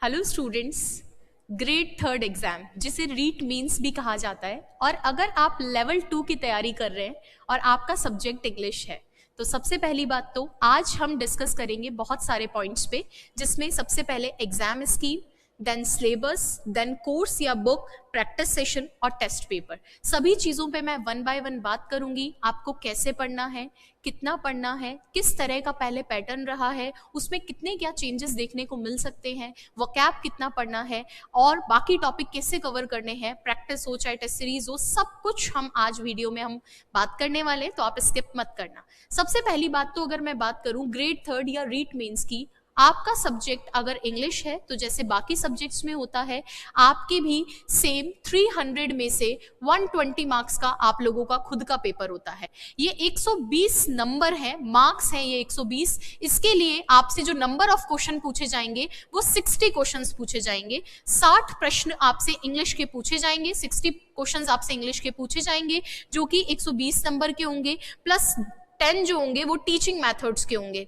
Hello students. Grade third exam जिसे REET means भी कहा जाता है, और अगर आप लेवल 2 की तैयारी कर रहे हैं और आपका सब्जेक्ट इंग्लिश है तो सबसे पहली बात तो आज हम डिस्कस करेंगे बहुत सारे पॉइंट्स पे, जिसमें सबसे पहले exam scheme, then syllabus, then course या बुक, प्रैक्टिस सेशन और टेस्ट पेपर। सभी चीज़ों पे मैं वन बाय वन बात करूंगी। आपको कैसे पढ़ना है, कितना पढ़ना है, किस तरह का पहले पैटर्न रहा है, उसमें कितने क्या चेंजेस देखने को मिल सकते हैं, वोकैब कितना पढ़ना है और बाकी टॉपिक कैसे कवर करने हैं, प्रैक्टिस हो चाहे टेस्ट सीरीज हो, सब कुछ हम आज वीडियो में हम बात करने वाले हैं, तो आप स्किप मत करना। सबसे पहली बात तो अगर मैं बात करूं ग्रेड थर्ड या रीट मेंस की, आपका सब्जेक्ट अगर इंग्लिश है तो जैसे बाकी सब्जेक्ट्स में होता है, आपके भी सेम 300 में से 120 मार्क्स का आप लोगों का खुद का पेपर होता है। ये 120 नंबर है, मार्क्स हैं ये 120। इसके लिए आपसे जो नंबर ऑफ क्वेश्चन पूछे जाएंगे वो 60 क्वेश्चंस पूछे जाएंगे। 60 प्रश्न आपसे इंग्लिश के पूछे जाएंगे, 60 क्वेश्चंस आपसे इंग्लिश के पूछे जाएंगे, जो कि 120 नंबर के होंगे, प्लस 10 जो होंगे वो टीचिंग मेथड्स के होंगे,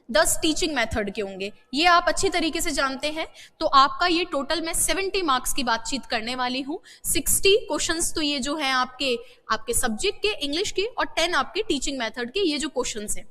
10 टीचिंग मेथड के होंगे। ये आप अच्छी तरीके से जानते हैं। तो आपका ये टोटल मैं 70 मार्क्स की बातचीत करने वाली हूँ। 60 क्वेश्चंस तो ये जो है आपके सब्जेक्ट के इंग्लिश के, और 10 आपके टीचिंग मेथड के, ये जो क्वेश्चंस हैं।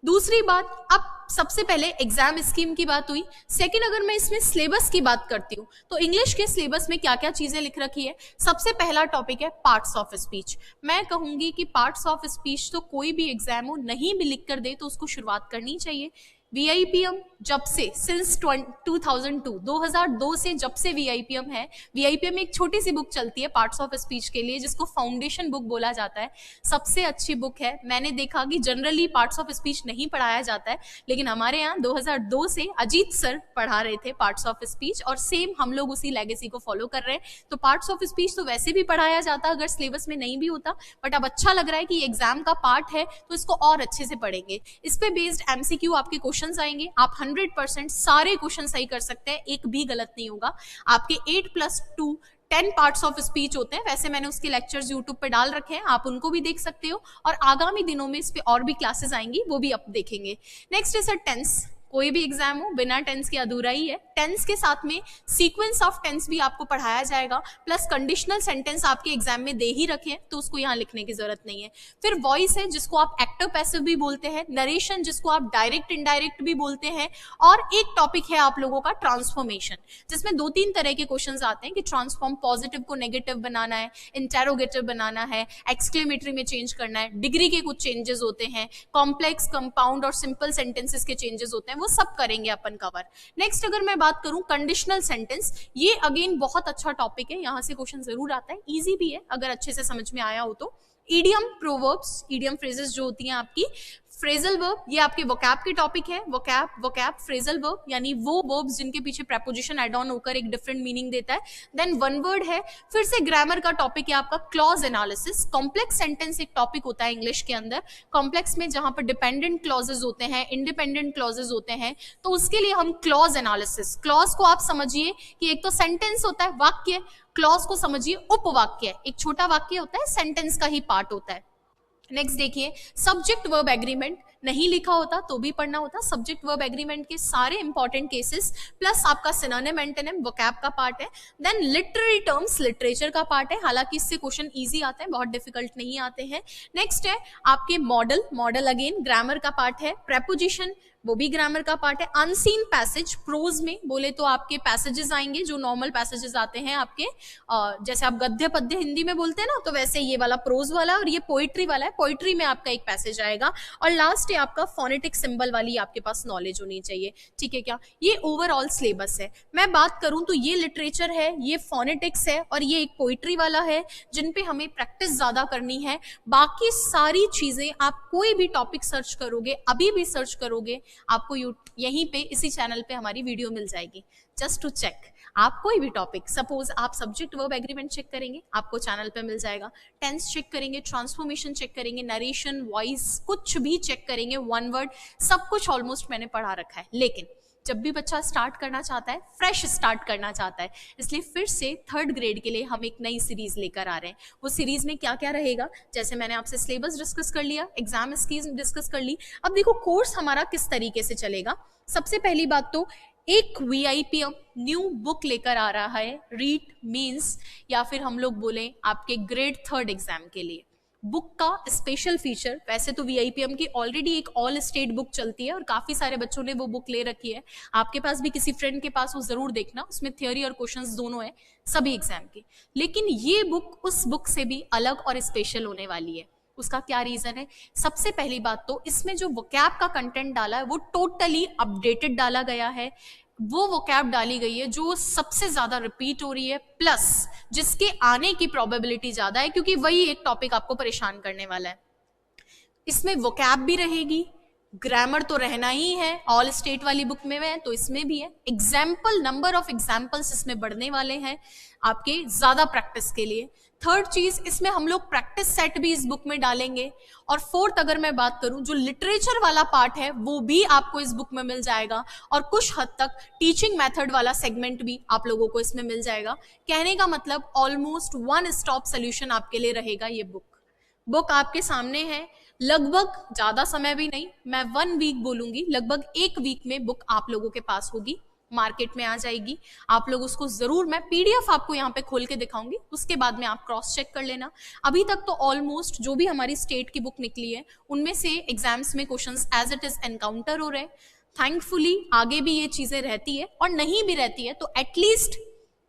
दूसरी बात, अब सबसे पहले एग्जाम स्कीम की बात हुई। सेकंड, अगर मैं इसमें सिलेबस की बात करती हूँ तो इंग्लिश के सिलेबस में क्या क्या चीजें लिख रखी है। सबसे पहला टॉपिक है पार्ट्स ऑफ स्पीच। मैं कहूंगी कि पार्ट्स ऑफ स्पीच तो कोई भी एग्जाम हो नहीं भी लिख कर दे तो उसको शुरुआत करनी चाहिए। वीआईपीएम जब से सिंस 2002 से जब से वीआईपीएम है, वीआईपीएम में एक छोटी सी बुक चलती है पार्ट्स ऑफ स्पीच के लिए, जिसको फाउंडेशन बुक बोला जाता है। सबसे अच्छी बुक है। मैंने देखा कि जनरली पार्ट्स ऑफ स्पीच नहीं पढ़ाया जाता है, लेकिन हमारे यहाँ 2002 से अजीत सर पढ़ा रहे थे पार्ट्स ऑफ स्पीच, और सेम हम लोग उसी लेगेसी को फॉलो कर रहे हैं। तो पार्ट्स ऑफ स्पीच तो वैसे भी पढ़ाया जाता अगर सिलेबस में नहीं भी होता, बट अब अच्छा लग रहा है कि एग्जाम का पार्ट है तो इसको और अच्छे से पढ़ेंगे। इस पे बेस्ड एमसीक्यू आपके क्वेश्चन आएंगे। आप 100% सारे क्वेश्चन सही कर सकते हैं, एक भी गलत नहीं होगा। आपके 8+2 10 पार्ट्स ऑफ स्पीच होते हैं। वैसे मैंने उसके लेक्चर्स यूट्यूब पे डाल रखे हैं, आप उनको भी देख सकते हो, और आगामी दिनों में इस पे और भी क्लासेस आएंगी, वो भी आप देखेंगे। नेक्स्ट है सर टेंस। कोई भी एग्जाम हो बिना टेंस के अधूरा ही है। टेंस के साथ में सीक्वेंस ऑफ टेंस भी आपको पढ़ाया जाएगा, प्लस कंडीशनल सेंटेंस आपके एग्जाम में दे ही रखे हैं तो उसको यहाँ लिखने की जरूरत नहीं है। फिर वॉइस है, जिसको आप एक्टिव पैसिव भी बोलते हैं, नरेशन जिसको आप डायरेक्ट इनडायरेक्ट भी बोलते हैं, और एक टॉपिक है आप लोगों का ट्रांसफॉर्मेशन, जिसमें 2-3 तरह के क्वेश्चन आते हैं कि ट्रांसफॉर्म पॉजिटिव को नेगेटिव बनाना है, इंटेरोगेटिव बनाना है, एक्सक्लेमेटरी में चेंज करना है, डिग्री के कुछ चेंजेस होते हैं, कॉम्प्लेक्स, कंपाउंड और सिंपल सेंटेंसेस के चेंजेस होते हैं, वो सब करेंगे अपन कवर। नेक्स्ट अगर मैं बात करूं कंडीशनल सेंटेंस, ये अगेन बहुत अच्छा टॉपिक है, यहां से क्वेश्चन जरूर आता है, इजी भी है अगर अच्छे से समझ में आया हो तो। ईडियम, प्रोवर्ब्स, ईडियम फ्रेजेस जो होती हैं आपकी, फ्रेजल वर्ब, ये आपके वोकैब के टॉपिक है। वोकैब, फ्रेजल वर्ब यानी वो वर्ब्स जिनके पीछे प्रेपोजिशन एड ऑन होकर एक डिफरेंट मीनिंग देता है। देन वन वर्ड है। फिर से ग्रामर का टॉपिक है आपका क्लॉज एनालिसिस। कॉम्प्लेक्स सेंटेंस एक टॉपिक होता है इंग्लिश के अंदर, कॉम्प्लेक्स में जहां पर डिपेंडेंट क्लॉजेस होते हैं, इंडिपेंडेंट क्लॉजेस होते हैं, तो उसके लिए हम क्लॉज एनालिसिस। क्लॉज को आप समझिए कि एक तो सेंटेंस होता है, वाक्य, क्लॉज को समझिए उपवाक्य, एक छोटा वाक्य होता है, सेंटेंस का ही पार्ट होता है। नेक्स्ट देखिए सब्जेक्ट वर्ब एग्रीमेंट, नहीं लिखा होता तो भी पढ़ना होता। सब्जेक्ट वर्ब एग्रीमेंट के सारे इंपॉर्टेंट केसेस, प्लस आपका सिनोनिम एंटोनिम वोकैब का पार्ट है। देन लिटरेरी टर्म्स, लिटरेचर का पार्ट है, हालांकि इससे क्वेश्चन इजी आते हैं, बहुत डिफिकल्ट नहीं आते हैं। नेक्स्ट है आपके मॉडल अगेन ग्रामर का पार्ट है। प्रेपोजिशन, वो भी ग्रामर का पार्ट है। अनसीन पैसेज, प्रोज में बोले तो आपके पैसेजेस आएंगे जो नॉर्मल पैसेजेस आते हैं आपके, जैसे आप गद्य पद्य हिंदी में बोलते हैं ना, तो वैसे ये वाला प्रोज वाला और ये पोइट्री वाला है। पोइट्री में आपका एक पैसेज आएगा। और लास्ट है आपका फोनेटिक सिंबल वाली आपके पास नॉलेज होनी चाहिए, ठीक है क्या। ये ओवरऑल सिलेबस है। मैं बात करूं तो ये लिटरेचर है, ये फोनेटिक्स है, और ये एक पोइट्री वाला है, जिन पे हमें प्रैक्टिस ज्यादा करनी है। बाकी सारी चीजें आप कोई भी टॉपिक सर्च करोगे, अभी भी सर्च करोगे, आपको यहीं पे इसी चैनल पे हमारी वीडियो मिल जाएगी, जस्ट टू चेक। आप कोई भी टॉपिक, सपोज आप सब्जेक्ट वर्ब एग्रीमेंट चेक करेंगे, आपको चैनल पे मिल जाएगा। टेंस चेक करेंगे, ट्रांसफॉर्मेशन चेक करेंगे, नरेशन, वॉइस, कुछ भी चेक करेंगे, वन वर्ड, सब कुछ ऑलमोस्ट मैंने पढ़ा रखा है। लेकिन जब भी बच्चा स्टार्ट करना चाहता है, फ्रेश स्टार्ट करना चाहता है, इसलिए फिर से थर्ड ग्रेड के लिए हम एक नई सीरीज लेकर आ रहे हैं। वो सीरीज में क्या क्या रहेगा, जैसे मैंने आपसे सिलेबस डिस्कस कर लिया, एग्जाम स्कीम डिस्कस कर ली। अब देखो कोर्स हमारा किस तरीके से चलेगा। सबसे पहली बात तो एक वीआईपीएम न्यू बुक लेकर आ रहा है रीट मींस, या फिर हम लोग बोले आपके ग्रेड 3 एग्जाम के लिए। बुक का स्पेशल फीचर, वैसे तो वीआईपीएम की ऑलरेडी एक ऑल स्टेट बुक चलती है और काफी सारे बच्चों ने वो बुक ले रखी है, आपके पास भी किसी फ्रेंड के पास हो जरूर देखना, उसमें थ्योरी और क्वेश्चंस दोनों है सभी एग्जाम के। लेकिन ये बुक उस बुक से भी अलग और स्पेशल होने वाली है। उसका क्या रीजन है? सबसे पहली बात तो इसमें जो वोकैब का कंटेंट डाला है वो टोटली अपडेटेड डाला गया है, वो वोकैब डाली गई है जो सबसे ज्यादा रिपीट हो रही है, प्लस जिसके आने की प्रोबेबिलिटी ज्यादा है, क्योंकि वही एक टॉपिक आपको परेशान करने वाला है। इसमें वोकैब भी रहेगी, ग्रामर तो रहना ही है, ऑल स्टेट वाली बुक में है तो इसमें भी है। एग्जाम्पल, नंबर ऑफ एग्जाम्पल्स इसमें बढ़ने वाले हैं आपके ज्यादा प्रैक्टिस के लिए। थर्ड चीज, इसमें हम लोग प्रैक्टिस सेट भी इस बुक में डालेंगे। और फोर्थ, अगर मैं बात करूं, जो लिटरेचर वाला पार्ट है वो भी आपको इस बुक में मिल जाएगा, और कुछ हद तक टीचिंग मेथड वाला सेगमेंट भी आप लोगों को इसमें मिल जाएगा। कहने का मतलब ऑलमोस्ट वन स्टॉप सोल्यूशन आपके लिए रहेगा ये बुक आपके सामने है। लगभग ज्यादा समय भी नहीं, मैं 1 वीक बोलूंगी, लगभग 1 वीक में बुक आप लोगों के पास होगी, मार्केट में आ जाएगी। आप लोग उसको जरूर, मैं पीडीएफ आपको यहाँ पे खोल के दिखाऊंगी, उसके बाद में आप क्रॉस चेक कर लेना। अभी तक तो ऑलमोस्ट जो भी हमारी स्टेट की बुक निकली है उनमें से एग्जाम्स में questions as it is encounter हो रहे हैं। थैंकफुली आगे भी ये चीजें रहती है, और नहीं भी रहती है तो एटलीस्ट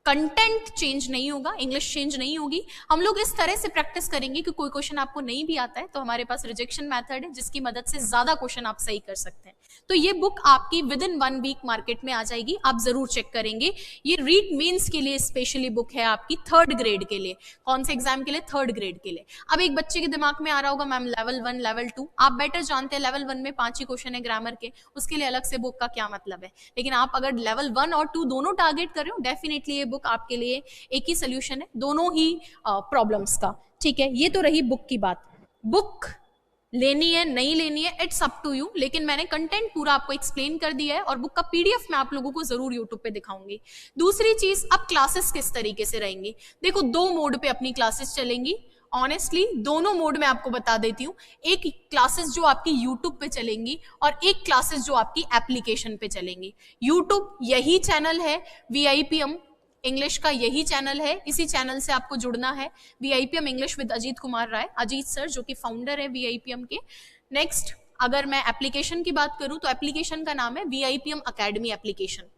कंटेंट चेंज नहीं होगा, इंग्लिश चेंज नहीं होगी। हम लोग इस तरह से प्रैक्टिस करेंगे कि कोई क्वेश्चन आपको नहीं भी आता है तो हमारे पास रिजेक्शन मेथड है जिसकी मदद से ज्यादा क्वेश्चन आप सही कर सकते हैं। तो ये बुक आपकी विद इन 1 वीक मार्केट में आ जाएगी, आप जरूर चेक करेंगे। ये रीट मेंस के लिए स्पेशली बुक है आपकी 3rd ग्रेड के लिए। कौन से एग्जाम के लिए? 3rd ग्रेड के लिए। अब एक बच्चे के दिमाग में आ रहा होगा मैम लेवल 1 लेवल 2, आप बेटर जानते हैं लेवल 1 में 5 ही क्वेश्चन है ग्रामर के, उसके लिए अलग से बुक का क्या मतलब है। लेकिन आप अगर लेवल 1 और 2 दोनों टारगेट कर रहे हो, डेफिनेटली ये बुक आपके लिए एक ही सोल्यूशन है दोनों ही प्रॉब्लम्स का। ठीक है, ये तो रही बुक की बात। बुक लेनी है नहीं लेनी है इट्स अप टू यू, लेकिन मैंने कंटेंट पूरा आपको एक्सप्लेन कर दिया है और बुक का पीडीएफ मैं आप लोगों को जरूर यूट्यूब पे दिखाऊंगी। दूसरी चीज, अब क्लासेस किस तरीके से रहेंगी? देखो 2 मोड पे अपनी क्लासेस चलेंगी। ऑनेस्टली दोनों मोड में आपको बता देती हूँ, एक क्लासेस जो आपकी यूट्यूब पे चलेंगी और एक क्लासेस जो आपकी एप्लीकेशन पे चलेंगी। यूट्यूब यही चैनल है, वीआईपीएम इंग्लिश का यही चैनल है, इसी चैनल से आपको जुड़ना है। VIPM English with Ajit Kumar Rai, Ajit sir जो कि फाउंडर है वीआईपीएम के। नेक्स्ट, अगर मैं एप्लीकेशन की बात करूं तो एप्लीकेशन का नाम है वीआईपीएम अकेडमी एप्लीकेशन।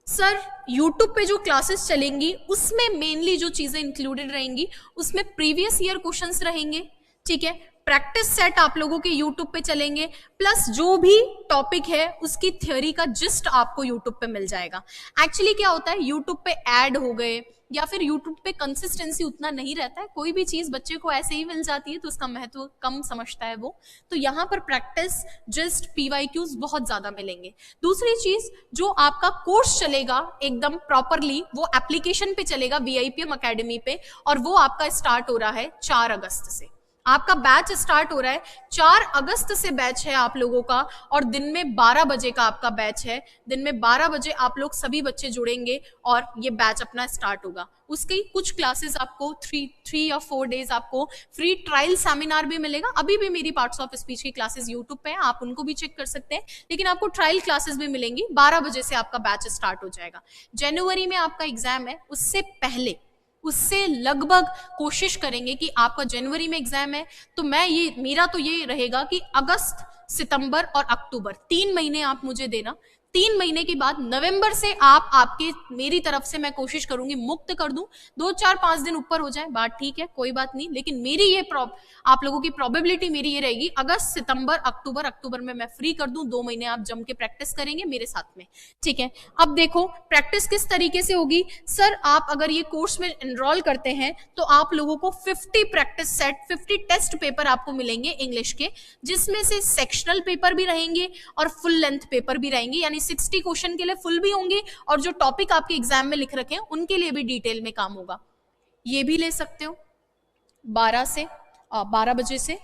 सर यूट्यूब पे जो क्लासेस चलेंगी उसमें मेनली जो चीजें इंक्लूडेड रहेंगी उसमें प्रीवियस ईयर क्वेश्चंस रहेंगे, ठीक है। प्रैक्टिस सेट आप लोगों के यूट्यूब पे चलेंगे, प्लस जो भी टॉपिक है उसकी थ्योरी का जिस्ट आपको यूट्यूब पे मिल जाएगा। एक्चुअली क्या होता है, यूट्यूब पे ऐड हो गए या फिर यूट्यूब पे कंसिस्टेंसी उतना नहीं रहता है, कोई भी चीज बच्चे को ऐसे ही मिल जाती है तो उसका महत्व कम समझता है वो। तो यहाँ पर प्रैक्टिस जस्ट पीवाईक्यूज बहुत ज्यादा मिलेंगे। दूसरी चीज, जो आपका कोर्स चलेगा एकदम प्रॉपरली वो एप्लीकेशन पे चलेगा वीआईपीएम अकेडमी पे, और वो आपका स्टार्ट हो रहा है 4 अगस्त से। आपका बैच स्टार्ट हो रहा है 4 अगस्त से बैच है आप लोगों का, और दिन में 12 बजे का आपका बैच है। दिन में 12 बजे आप लोग सभी बच्चे जुड़ेंगे और ये बैच अपना स्टार्ट होगा। उसकी कुछ क्लासेस आपको 3 या 4 डेज आपको फ्री ट्रायल सेमिनार भी मिलेगा। अभी भी मेरी पार्ट्स ऑफ स्पीच की क्लासेस यूट्यूब पे हैं, आप उनको भी चेक कर सकते हैं, लेकिन आपको ट्रायल क्लासेस भी मिलेंगी। 12 बजे से आपका बैच स्टार्ट हो जाएगा। जनवरी में आपका एग्जाम है, उससे लगभग कोशिश करेंगे कि आपका जनवरी में एग्जाम है तो मेरा तो ये रहेगा कि अगस्त, सितंबर और अक्टूबर 3 महीने आप मुझे देना। 3 महीने के बाद नवंबर से आपके मेरी तरफ से मैं कोशिश करूंगी मुक्त कर दूं। 2, 4, 5 दिन ऊपर हो जाए बात ठीक है, कोई बात नहीं, लेकिन मेरी ये आप लोगों की प्रोबेबिलिटी मेरी ये रहेगी अगस्त, सितंबर, अक्टूबर में मैं फ्री कर दूं। 2 महीने आप जम के प्रैक्टिस करेंगे मेरे साथ में, ठीक है। अब देखो प्रैक्टिस किस तरीके से होगी। सर आप अगर ये कोर्स में एनरोल करते हैं तो आप लोगों को 50 प्रैक्टिस सेट, 50 टेस्ट पेपर आपको मिलेंगे इंग्लिश के, जिसमें से सेक्शनल पेपर भी रहेंगे और फुल लेंथ पेपर भी रहेंगे, यानी 60 क्वेश्चन के लिए फुल भी होंगे और जो टॉपिक आपके एग्जाम में लिख रखे हैं उनके लिए भी डिटेल में काम होगा। ये भी ले सकते हो 12 बजे से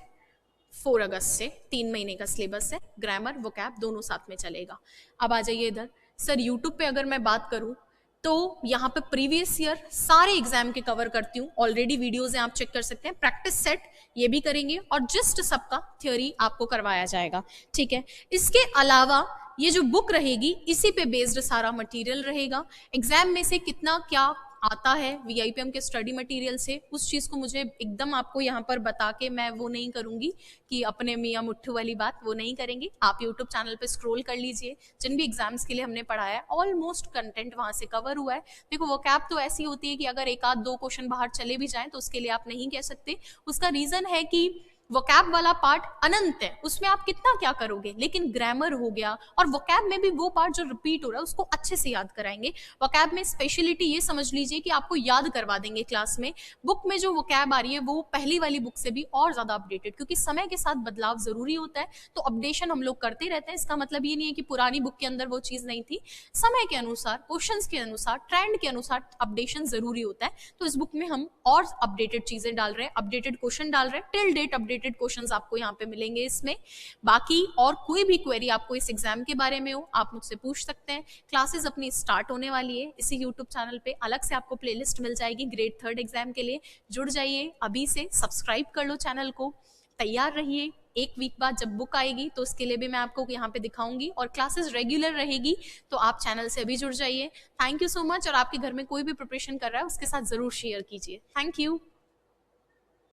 4 अगस्त से 3 महीने का सिलेबस है, ग्रामर वोकैब दोनों साथ में चलेगा। अब आ जाइए इधर। सर यूट्यूब पे अगर मैं बात करूं तो यहाँ पे प्रीवियस ईयर सारे एग्जाम के कवर करती हूँ, ऑलरेडी वीडियोज हैं आप चेक कर सकते हैं। प्रैक्टिस सेट ये भी करेंगे और जस्ट सबका थ्योरी आपको करवाया जाएगा, ठीक है। इसके अलावा ये जो बुक रहेगी इसी पे बेस्ड सारा मटेरियल रहेगा। एग्जाम में से कितना क्या आता है वीआईपीएम के स्टडी मटेरियल से, उस चीज को मुझे एकदम आपको यहाँ पर बता के मैं वो नहीं करूंगी कि अपने मियाँ मुट्ठू वाली बात वो नहीं करेंगे। आप यूट्यूब चैनल पे स्क्रॉल कर लीजिए, जिन भी एग्जाम्स के लिए हमने पढ़ाया है ऑलमोस्ट कंटेंट वहां से कवर हुआ है। देखो वो कैप तो ऐसी होती है कि अगर एक आध दो क्वेश्चन बाहर चले भी जाएं तो उसके लिए आप नहीं कह सकते। उसका रीजन है कि वोकैब वाला पार्ट अनंत है, उसमें आप कितना क्या करोगे, लेकिन ग्रामर हो गया और वोकैब में भी वो पार्ट जो रिपीट हो रहा है उसको अच्छे से याद कराएंगे। वोकैब में स्पेशलिटी ये समझ लीजिए कि आपको याद करवा देंगे क्लास में। बुक में जो वोकैब आ रही है वो पहली वाली बुक से भी और ज्यादा अपडेटेड, क्योंकि समय के साथ बदलाव जरूरी होता है, तो अपडेशन हम लोग करते रहते हैं। इसका मतलब ये नहीं है कि पुरानी बुक के अंदर वो चीज नहीं थी, समय के अनुसार, क्वेश्चंस के अनुसार, ट्रेंड के अनुसार अपडेशन जरूरी होता है। तो इस बुक में हम और अपडेटेड चीजें डाल रहे हैं, अपडेटेड क्वेश्चन डाल रहे हैं, टिल डेट अपडेटेड क्वेश्चंस आपको यहाँ पे मिलेंगे इसमें। बाकी और कोई भी क्वेरी आपको इस एग्जाम के बारे में हो आप मुझसे पूछ सकते हैं। क्लासेस अपनी स्टार्ट होने वाली है, इसी यूट्यूब चैनल पे अलग से आपको प्लेलिस्ट मिल जाएगी ग्रेड 3 एग्जाम के लिए। जुड़ जाइए अभी से, सब्सक्राइब कर लो चैनल को, तैयार रहिए। एक वीक बाद जब बुक आएगी तो उसके लिए भी मैं आपको यहाँ पे दिखाऊंगी, और क्लासेस रेगुलर रहेगी, तो आप चैनल से अभी जुड़ जाइए। थैंक यू सो मच, और आपके घर में कोई भी प्रिपरेशन कर रहा है उसके साथ जरूर शेयर कीजिए। Thank you.